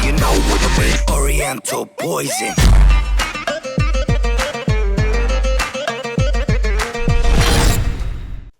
you know what I mean. Oriental poison.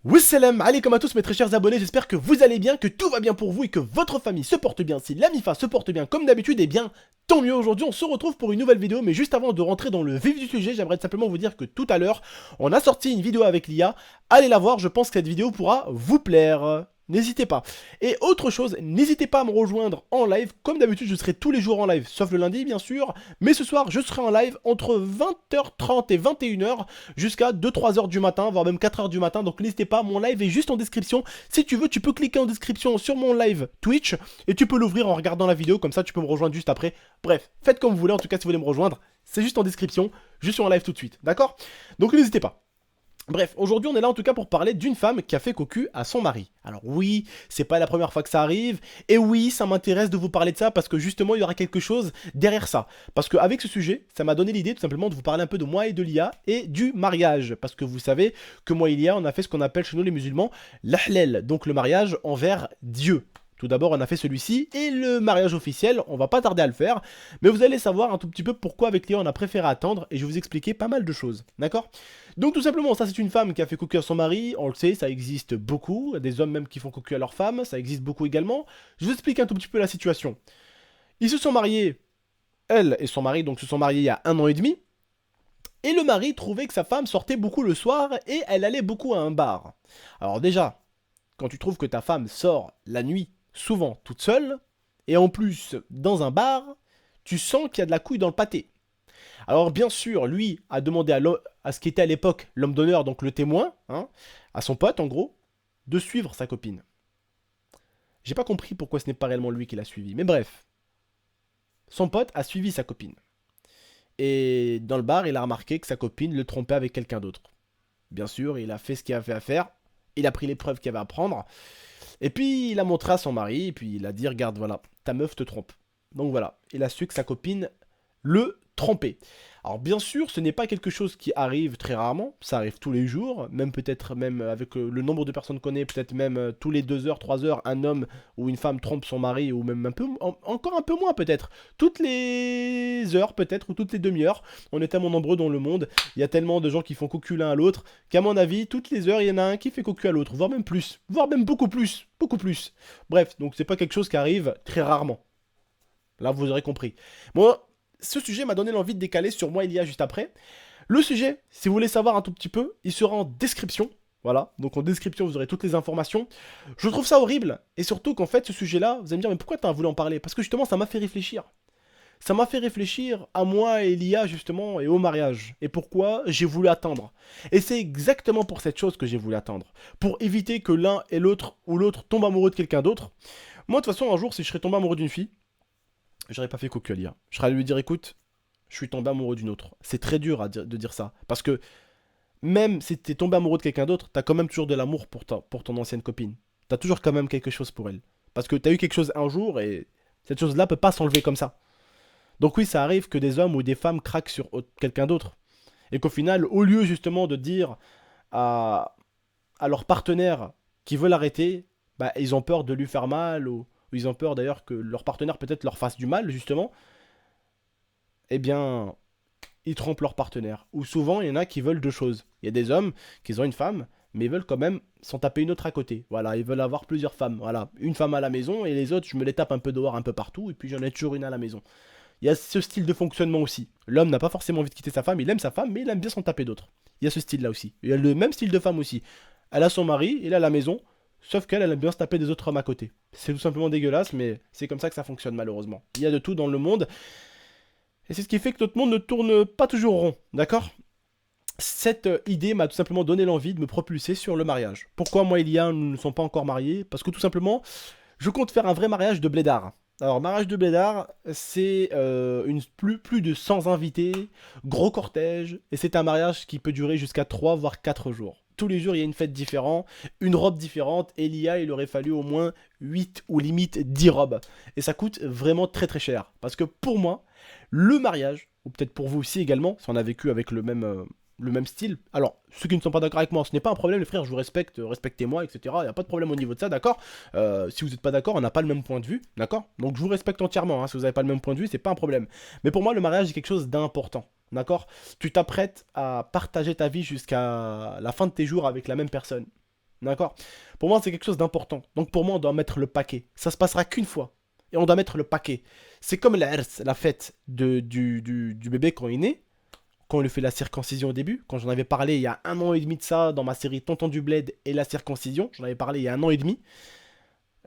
Wassalam alaikum à tous mes très chers abonnés, j'espère que vous allez bien, que tout va bien pour vous et que votre famille se porte bien. Si la MIFA se porte bien comme d'habitude, eh bien tant mieux. Aujourd'hui on se retrouve pour une nouvelle vidéo, mais juste avant de rentrer dans le vif du sujet, j'aimerais simplement vous dire que tout à l'heure, on a sorti une vidéo avec l'IA. Allez la voir, je pense que cette vidéo pourra vous plaire. N'hésitez pas. Et autre chose, n'hésitez pas à me rejoindre en live. Comme d'habitude, je serai tous les jours en live, sauf le lundi bien sûr. Mais ce soir, je serai en live entre 20h30 et 21h jusqu'à 2-3h du matin, voire même 4h du matin. Donc n'hésitez pas, mon live est juste en description. Si tu veux, tu peux cliquer en description sur mon live Twitch et tu peux l'ouvrir en regardant la vidéo. Comme ça, tu peux me rejoindre juste après. Bref, faites comme vous voulez. En tout cas, si vous voulez me rejoindre, c'est juste en description. Je suis en live tout de suite, d'accord? Donc n'hésitez pas. Bref, aujourd'hui on est là en tout cas pour parler d'une femme qui a fait cocu à son mari. Alors oui, c'est pas la première fois que ça arrive, et oui, ça m'intéresse de vous parler de ça parce que justement il y aura quelque chose derrière ça. Parce qu'avec ce sujet, ça m'a donné l'idée tout simplement de vous parler un peu de moi et de l'IA et du mariage. Parce que vous savez que moi et l'IA, on a fait ce qu'on appelle chez nous les musulmans l'ahlel, donc le mariage envers Dieu. Tout d'abord, on a fait celui-ci, et le mariage officiel, on va pas tarder à le faire, mais vous allez savoir un tout petit peu pourquoi avec Léa on a préféré attendre, et je vais vous expliquer pas mal de choses, d'accord? Donc tout simplement, ça c'est une femme qui a fait cocu à son mari, on le sait, ça existe beaucoup, il y a des hommes même qui font cocu à leur femme, ça existe beaucoup également. Je vous explique un tout petit peu la situation. Ils se sont mariés, elle et son mari, donc se sont mariés il y a 1 an et demi, et le mari trouvait que sa femme sortait beaucoup le soir, et elle allait beaucoup à un bar. Alors déjà, quand tu trouves que ta femme sort la nuit, souvent toute seule, et en plus dans un bar, tu sens qu'il y a de la couille dans le pâté. Alors bien sûr, lui a demandé à ce qui était à l'époque l'homme d'honneur, donc le témoin, hein, à son pote en gros, de suivre sa copine. J'ai pas compris pourquoi ce n'est pas réellement lui qui l'a suivi, mais bref. Son pote a suivi sa copine. Et dans le bar, il a remarqué que sa copine le trompait avec quelqu'un d'autre. Bien sûr, il a fait ce qu'il avait à faire, il a pris les preuves qu'il avait à prendre, et puis il a montré à son mari, et puis il a dit, regarde, voilà, ta meuf te trompe. Donc voilà, il a su que sa copine le trompait. Alors bien sûr, ce n'est pas quelque chose qui arrive très rarement, ça arrive tous les jours, même peut-être même avec le nombre de personnes qu'on connaît, peut-être même tous les 2 heures, 3 heures, un homme ou une femme trompe son mari, ou même un peu, encore un peu moins peut-être, toutes les heures peut-être, ou toutes les demi-heures. On est tellement nombreux dans le monde, il y a tellement de gens qui font cocu l'un à l'autre, qu'à mon avis, toutes les heures, il y en a un qui fait cocu à l'autre, voire même plus, voire même beaucoup plus, beaucoup plus. Bref, donc c'est pas quelque chose qui arrive très rarement. Là, vous aurez compris. Moi, ce sujet m'a donné l'envie de décaler sur moi il y a juste après. Le sujet, si vous voulez savoir un tout petit peu, il sera en description. Voilà, donc en description vous aurez toutes les informations. Je trouve ça horrible, et surtout qu'en fait ce sujet-là, vous allez me dire mais pourquoi t'as voulu en parler? Parce que justement ça m'a fait réfléchir. Ça m'a fait réfléchir à moi et l'IA justement, et au mariage. Et pourquoi j'ai voulu attendre. Et c'est exactement pour cette chose que j'ai voulu attendre. Pour éviter que l'un et l'autre, ou l'autre tombe amoureux de quelqu'un d'autre. Moi de toute façon un jour si je serais tombé amoureux d'une fille, j'aurais pas fait cocu à l'IA. Je serais allé lui dire écoute, je suis tombé amoureux d'une autre. C'est très dur de dire ça. Parce que même si t'es tombé amoureux de quelqu'un d'autre, t'as quand même toujours de l'amour pour ton ancienne copine. T'as toujours quand même quelque chose pour elle. Parce que t'as eu quelque chose un jour et cette chose-là peut pas s'enlever comme ça. Donc oui, ça arrive que des hommes ou des femmes craquent sur quelqu'un d'autre. Et qu'au final, au lieu justement de dire à leur partenaire qui veut l'arrêter, bah, ils ont peur de lui faire mal ou ils ont peur d'ailleurs que leur partenaire peut-être leur fasse du mal justement, eh bien, ils trompent leur partenaire. Ou souvent, il y en a qui veulent 2 choses. Il y a des hommes qui ont une femme, mais ils veulent quand même s'en taper une autre à côté. Voilà, ils veulent avoir plusieurs femmes. Voilà, une femme à la maison et les autres, je me les tape un peu dehors, un peu partout, et puis j'en ai toujours une à la maison. Il y a ce style de fonctionnement aussi. L'homme n'a pas forcément envie de quitter sa femme, il aime sa femme, mais il aime bien s'en taper d'autres. Il y a ce style-là aussi. Il y a le même style de femme aussi. Elle a son mari, il est à la maison, sauf qu'elle, elle aime bien se taper des autres hommes à côté. C'est tout simplement dégueulasse, mais c'est comme ça que ça fonctionne malheureusement. Il y a de tout dans le monde. Et c'est ce qui fait que notre monde ne tourne pas toujours rond, d'accord? Cette idée m'a tout simplement donné l'envie de me propulser sur le mariage. Pourquoi moi et Elia, nous ne sommes pas encore mariés? Parce que tout simplement, je compte faire un vrai mariage de blédard. Alors, mariage de blédard, c'est plus de 100 invités, gros cortège, et c'est un mariage qui peut durer jusqu'à 3 voire 4 jours. Tous les jours, il y a une fête différente, une robe différente, et l'IA, il aurait fallu au moins 8 ou limite 10 robes. Et ça coûte vraiment très très cher. Parce que pour moi, le mariage, ou peut-être pour vous aussi également, si on a vécu avec le même le même style. Alors, ceux qui ne sont pas d'accord avec moi, ce n'est pas un problème, les frères, je vous respecte, respectez-moi, etc. Il n'y a pas de problème au niveau de ça, d'accord. Si vous n'êtes pas d'accord, on n'a pas le même point de vue, d'accord. Donc, je vous respecte entièrement, hein. Si vous n'avez pas le même point de vue, c'est pas un problème. Mais pour moi, le mariage est quelque chose d'important, d'accord. Tu t'apprêtes à partager ta vie jusqu'à la fin de tes jours avec la même personne, d'accord. Pour moi, c'est quelque chose d'important. Donc, pour moi, on doit mettre le paquet. Ça se passera qu'une fois. Et on doit mettre le paquet. C'est comme la fête du bébé quand il est né, quand on lui fait la circoncision au début, quand j'en avais parlé il y a 1 an et demi de ça dans ma série Tonton du Bled et la circoncision, j'en avais parlé il y a 1 an et demi,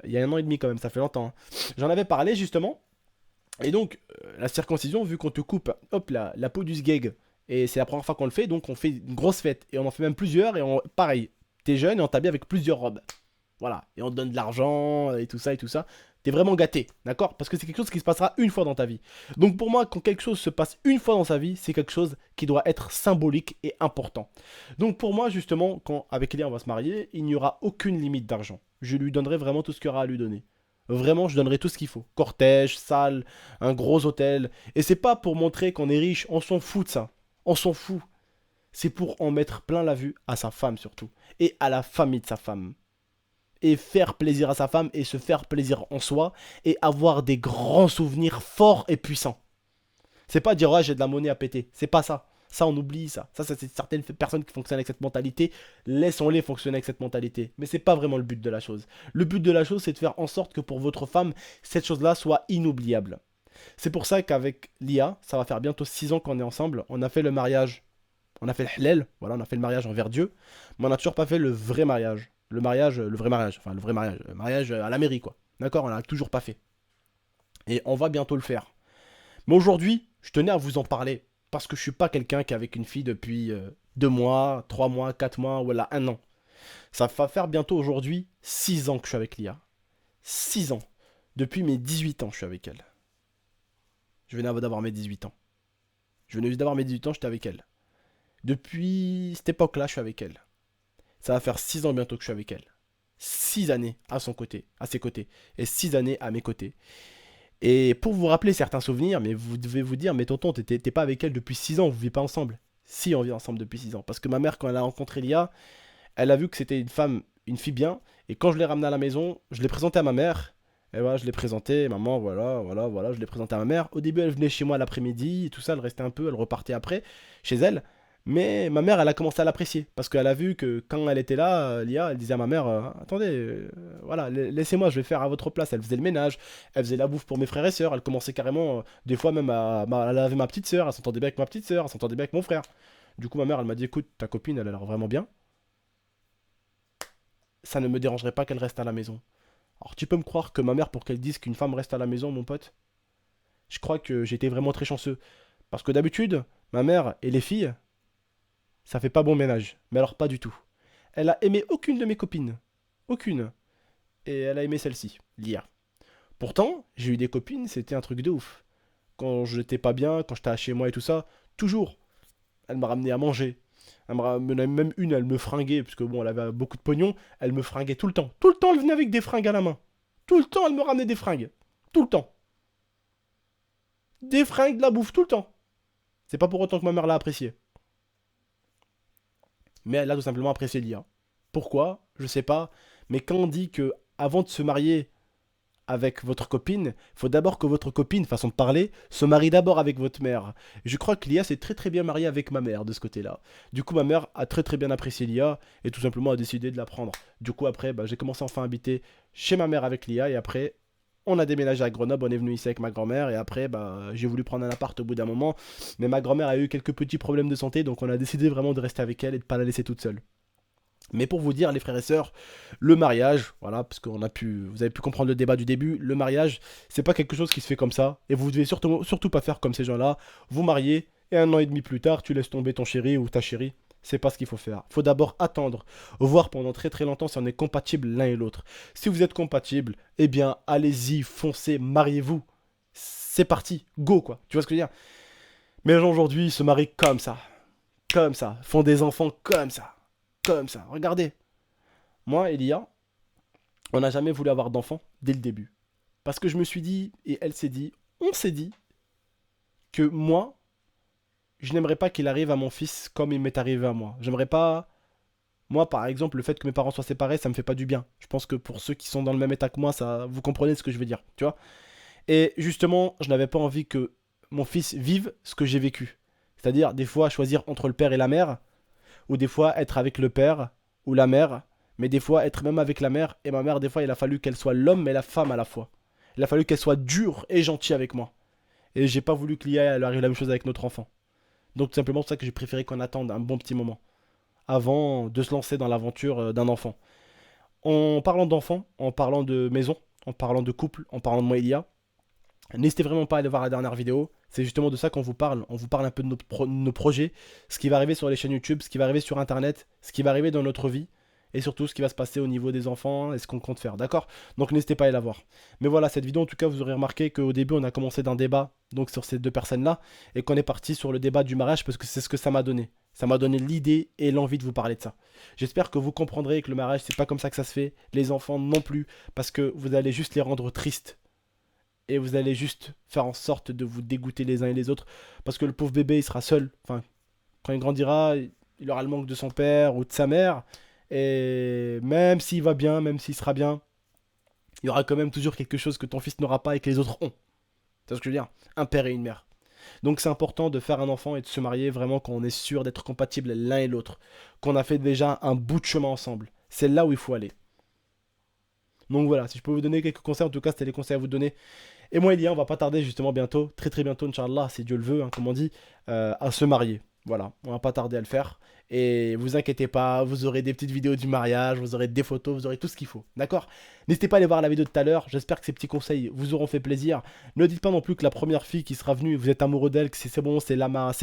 il y a 1 an et demi quand même, ça fait longtemps, hein. J'en avais parlé justement, et donc la circoncision, vu qu'on te coupe, hop, la peau du sgeg, et c'est la première fois qu'on le fait, donc on fait une grosse fête, et on en fait même plusieurs, et pareil, t'es jeune et on t'habille avec plusieurs robes. Voilà, et on te donne de l'argent et tout ça et tout ça. T'es vraiment gâté, d'accord. Parce que c'est quelque chose qui se passera une fois dans ta vie. Donc pour moi, quand quelque chose se passe une fois dans sa vie, c'est quelque chose qui doit être symbolique et important. Donc pour moi, justement, quand avec Elia on va se marier, il n'y aura aucune limite d'argent. Je lui donnerai vraiment tout ce qu'il y aura à lui donner. Vraiment, je donnerai tout ce qu'il faut. Cortège, salle, un gros hôtel. Et c'est pas pour montrer qu'on est riche, on s'en fout de ça. On s'en fout. C'est pour en mettre plein la vue à sa femme surtout. Et à la famille de sa femme, et faire plaisir à sa femme et se faire plaisir en soi et avoir des grands souvenirs forts et puissants. C'est pas dire, ouais, j'ai de la monnaie à péter. C'est pas ça. Ça, on oublie ça. Ça, c'est certaines personnes qui fonctionnent avec cette mentalité. Laissons-les fonctionner avec cette mentalité. Mais c'est pas vraiment le but de la chose. Le but de la chose, c'est de faire en sorte que pour votre femme, cette chose-là soit inoubliable. C'est pour ça qu'avec Lia, ça va faire bientôt 6 ans qu'on est ensemble. On a fait le mariage. On a fait le halal. Voilà, on a fait le mariage envers Dieu. Mais on n'a toujours pas fait le vrai mariage. Le vrai mariage. Enfin, le mariage à la mairie, quoi. D'accord, on l'a toujours pas fait. Et on va bientôt le faire. Mais aujourd'hui, je tenais à vous en parler. Parce que je suis pas quelqu'un qui est avec une fille depuis 2 mois, 3 mois, 4 mois, ou voilà, 1 an. Ça va faire bientôt aujourd'hui 6 ans que je suis avec Lia. 6 ans. Depuis mes 18 ans, je suis avec elle. Je venais d'avoir mes 18 ans. Je venais juste d'avoir mes 18 ans, j'étais avec elle. Depuis cette époque-là, je suis avec elle. Ça va faire 6 ans bientôt que je suis avec elle. 6 années à son côté, à ses côtés. Et 6 années à mes côtés. Et pour vous rappeler certains souvenirs, mais vous devez vous dire, mais tonton, t'es pas avec elle depuis 6 ans, vous vivez pas ensemble. Si, on vit ensemble depuis 6 ans. Parce que ma mère, quand elle a rencontré Lia, elle a vu que c'était une femme, une fille bien. Et quand je l'ai ramenée à la maison, je l'ai présentée à ma mère. Et voilà, je l'ai présentée, maman, voilà, je l'ai présentée à ma mère. Au début, elle venait chez moi l'après-midi et tout ça, elle restait un peu, elle repartait après, chez elle. Mais ma mère, elle a commencé à l'apprécier. Parce qu'elle a vu que quand elle était là, Lia, elle disait à ma mère, attendez, voilà, laissez-moi, je vais faire à votre place. Elle faisait le ménage, elle faisait la bouffe pour mes frères et sœurs. Elle commençait carrément, des fois même à laver ma petite sœur. Elle s'entendait bien avec ma petite sœur, elle s'entendait bien avec mon frère. Du coup, ma mère, elle m'a dit, écoute, ta copine, elle a l'air vraiment bien. Ça ne me dérangerait pas qu'elle reste à la maison. Alors, tu peux me croire que ma mère, pour qu'elle dise qu'une femme reste à la maison, mon pote, je crois que j'étais vraiment très chanceux. Parce que d'habitude, ma mère et les filles, ça fait pas bon ménage. Mais alors pas du tout. Elle a aimé aucune de mes copines. Aucune. Et elle a aimé celle-ci, Lia. Pourtant, j'ai eu des copines, c'était un truc de ouf. Quand j'étais pas bien, quand j'étais chez moi et tout ça, toujours. Elle m'a ramené à manger. Elle me ramenait même une, elle me fringuait, parce que bon, elle avait beaucoup de pognon, elle me fringuait tout le temps. Tout le temps, elle venait avec des fringues à la main. Tout le temps, elle me ramenait des fringues. Tout le temps. Des fringues, de la bouffe, tout le temps. C'est pas pour autant que ma mère l'a apprécié. Mais elle a tout simplement apprécié Lia. Pourquoi? Je sais pas. Mais quand on dit que avant de se marier avec votre copine, il faut d'abord que votre copine, façon de parler, se marie d'abord avec votre mère. Je crois que Lia s'est très très bien mariée avec ma mère de ce côté-là. Du coup, ma mère a très très bien apprécié Lia et tout simplement a décidé de la prendre. Du coup, après, j'ai commencé enfin à habiter chez ma mère avec Lia et après, on a déménagé à Grenoble, on est venu ici avec ma grand-mère et après, j'ai voulu prendre un appart au bout d'un moment. Mais ma grand-mère a eu quelques petits problèmes de santé, donc on a décidé vraiment de rester avec elle et de pas la laisser toute seule. Mais pour vous dire, les frères et sœurs, le mariage, voilà, parce que vous avez pu comprendre le débat du début, le mariage, c'est pas quelque chose qui se fait comme ça, et vous devez surtout pas faire comme ces gens-là, vous mariez, et 1 an et demi plus tard, tu laisses tomber ton chéri ou ta chérie. C'est pas ce qu'il faut faire. Il faut d'abord attendre, voir pendant très très longtemps si on est compatible l'un et l'autre. Si vous êtes compatible, eh bien, allez-y, foncez, mariez-vous. C'est parti, go quoi. Tu vois ce que je veux dire? Mais les gens aujourd'hui ils se marient comme ça, font des enfants comme ça. Regardez, moi et Lia, on n'a jamais voulu avoir d'enfants dès le début. Parce que je me suis dit, et elle s'est dit, on s'est dit, que moi, je n'aimerais pas qu'il arrive à mon fils comme il m'est arrivé à moi. J'aimerais pas... Moi, par exemple, le fait que mes parents soient séparés, ça me fait pas du bien. Je pense que pour ceux qui sont dans le même état que moi, ça, vous comprenez ce que je veux dire, tu vois. Et justement, je n'avais pas envie que mon fils vive ce que j'ai vécu. C'est-à-dire, des fois, choisir entre le père et la mère, ou des fois, être avec le père ou la mère, mais des fois, être même avec la mère. Et ma mère, des fois, il a fallu qu'elle soit l'homme et la femme à la fois. Il a fallu qu'elle soit dure et gentille avec moi. Et j'ai pas voulu qu'il y ait la même chose avec notre enfant. Donc, tout simplement, c'est ça que j'ai préféré qu'on attende un bon petit moment avant de se lancer dans l'aventure d'un enfant. En parlant d'enfant, en parlant de maison, en parlant de couple, en parlant de moi, Elia, n'hésitez vraiment pas à aller voir la dernière vidéo. C'est justement de ça qu'on vous parle. On vous parle un peu de nos projets, ce qui va arriver sur les chaînes YouTube, ce qui va arriver sur Internet, ce qui va arriver dans notre vie, et surtout ce qui va se passer au niveau des enfants et ce qu'on compte faire, d'accord? Donc n'hésitez pas à aller la voir. Mais voilà, cette vidéo, en tout cas, vous aurez remarqué qu'au début, on a commencé d'un débat donc sur ces deux personnes-là, et qu'on est parti sur le débat du mariage parce que c'est ce que ça m'a donné. Ça m'a donné l'idée et l'envie de vous parler de ça. J'espère que vous comprendrez que le mariage, c'est pas comme ça que ça se fait. Les enfants non plus, parce que vous allez juste les rendre tristes et vous allez juste faire en sorte de vous dégoûter les uns et les autres. Parce que le pauvre bébé, il sera seul. Enfin, quand il grandira, il aura le manque de son père ou de sa mère. Et même s'il va bien, même s'il sera bien, il y aura quand même toujours quelque chose que ton fils n'aura pas et que les autres ont. C'est ce que je veux dire. Un père et une mère. Donc c'est important de faire un enfant et de se marier vraiment quand on est sûr d'être compatibles l'un et l'autre. Qu'on a fait déjà un bout de chemin ensemble. C'est là où il faut aller. Donc voilà, si je peux vous donner quelques conseils, en tout cas c'était les conseils à vous donner. Et moi, Elia, on va pas tarder justement bientôt, très très bientôt, Inch'Allah, si Dieu le veut, hein, comme on dit, à se marier. Voilà, on va pas tarder à le faire. Et vous inquiétez pas, vous aurez des petites vidéos du mariage, vous aurez des photos, vous aurez tout ce qu'il faut. D'accord? N'hésitez pas à aller voir la vidéo de tout à l'heure. J'espère que ces petits conseils vous auront fait plaisir. Ne dites pas non plus que la première fille qui sera venue, vous êtes amoureux d'elle, que c'est bon, c'est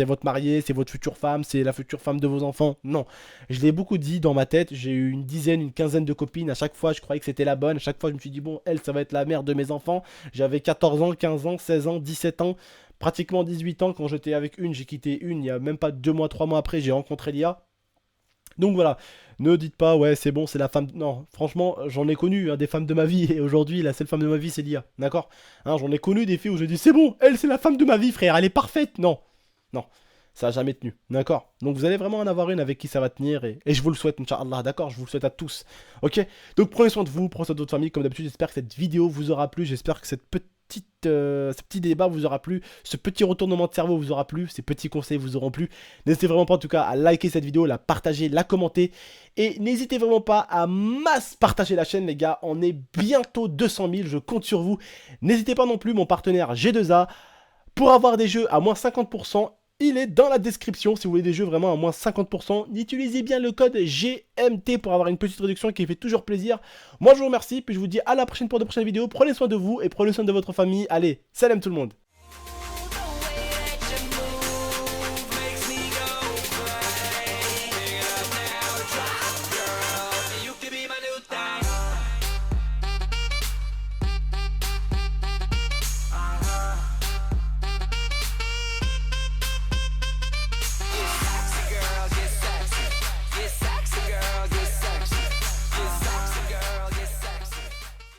votre mariée, c'est votre future femme, c'est la future femme de vos enfants. Non. Je l'ai beaucoup dit dans ma tête. J'ai eu une dizaine, une quinzaine de copines. À chaque fois, je croyais que c'était la bonne. À chaque fois, je me suis dit, bon, elle, ça va être la mère de mes enfants. J'avais 14 ans, 15 ans, 16 ans, 17 ans. Pratiquement 18 ans quand j'étais avec une, j'ai quitté une, il y a même pas 2 mois, 3 mois après, j'ai rencontré Lia. Donc voilà, ne dites pas, ouais, c'est bon, c'est la femme... Non, franchement, j'en ai connu hein, des femmes de ma vie, et aujourd'hui, la seule femme de ma vie, c'est Lia, d'accord hein, j'en ai connu des filles où je dis, c'est bon, elle, c'est la femme de ma vie, frère, elle est parfaite. Non, non, ça a jamais tenu, d'accord? Donc vous allez vraiment en avoir une avec qui ça va tenir, et je vous le souhaite, Inch'Allah, d'accord? Je vous le souhaite à tous, ok? Donc prenez soin de vous, prenez soin de votre famille, comme d'habitude, j'espère que cette vidéo vous aura plu, j'espère que ce petit débat vous aura plu, ce petit retournement de cerveau vous aura plu, ces petits conseils vous auront plu. N'hésitez vraiment pas en tout cas à liker cette vidéo, la partager, la commenter. Et n'hésitez vraiment pas à masse partager la chaîne les gars, on est bientôt 200 000, je compte sur vous. N'hésitez pas non plus, mon partenaire G2A, pour avoir des jeux à moins 50%, il est dans la description si vous voulez des jeux vraiment à moins 50%. Utilisez bien le code GMT pour avoir une petite réduction qui fait toujours plaisir. Moi je vous remercie, puis je vous dis à la prochaine pour de prochaines vidéos. Prenez soin de vous et prenez soin de votre famille. Allez, salam tout le monde.